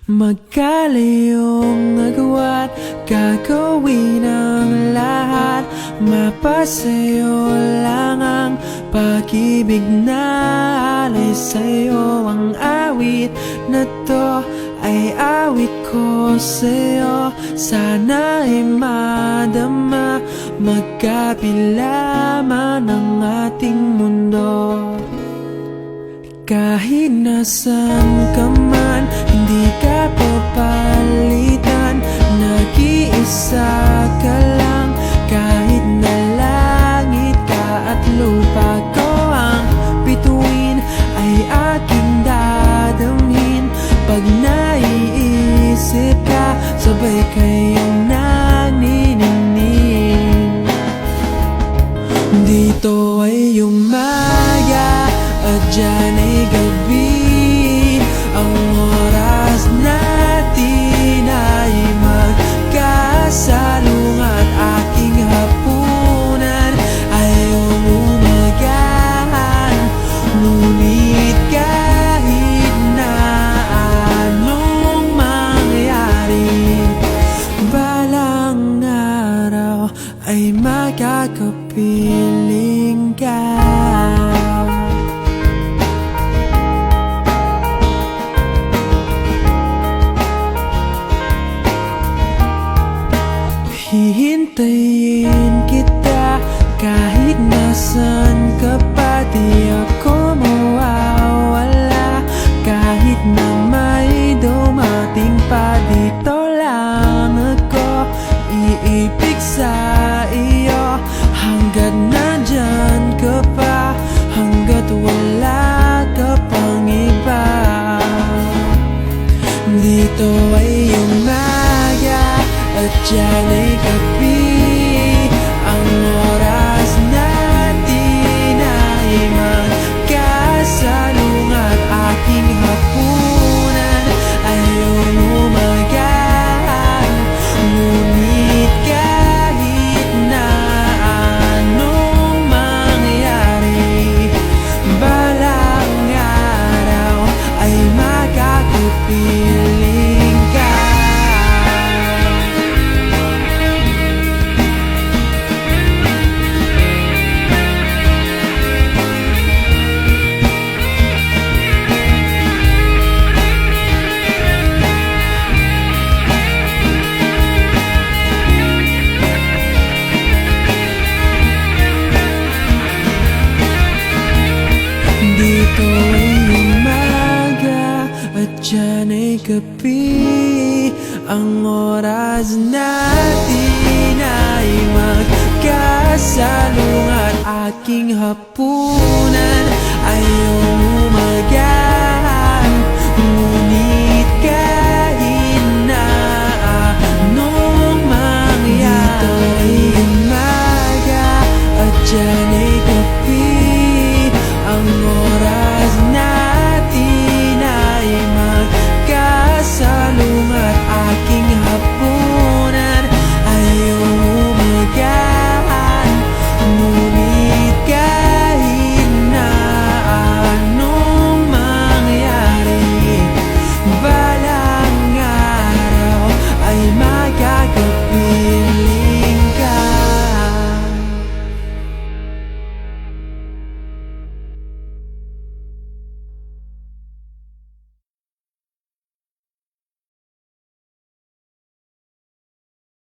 Magkalayong nagawa't gagawin ang lahat. Mapasayo lang ang pag-ibig na alay sa'yo. Ang awit na to ay awit ko sa'yo. Sana ay madama, magkapila man ang ating mundo. Kahit nasan ka man, hindi ka papalitan. Nag-iisa ka lang, kahit na langit ka at lupa ko ang bituin, ay aking dadamhin. Pag naiisip ka, sabay kayong naniningning. Dito ay umaga at dyan ay gabi. Ang oras natin ay magkasalungat. Aking hapunan ay umumagahan. Ngunit kahit na anong mangyari, balang araw ay makakapiling ka. Hihintayin kita kahit nasan ka pa. Di ako mawawala kahit na may dumating pa. Dito lang ako iibig sa iyo hanggat nandyan ka pa, hanggat wala ka pang iba. Dito ay umaga at dyan ay gabi. Ang oras natin ay magkasalungat. Aking hapunan ay umumagahan. Ngunit kahit na anong mangyari, balang araw ay makakapiling ka. Dito ay umaga at dyan ay gabi. Ang oras natin ay magkasalungat. Aking hapunan ay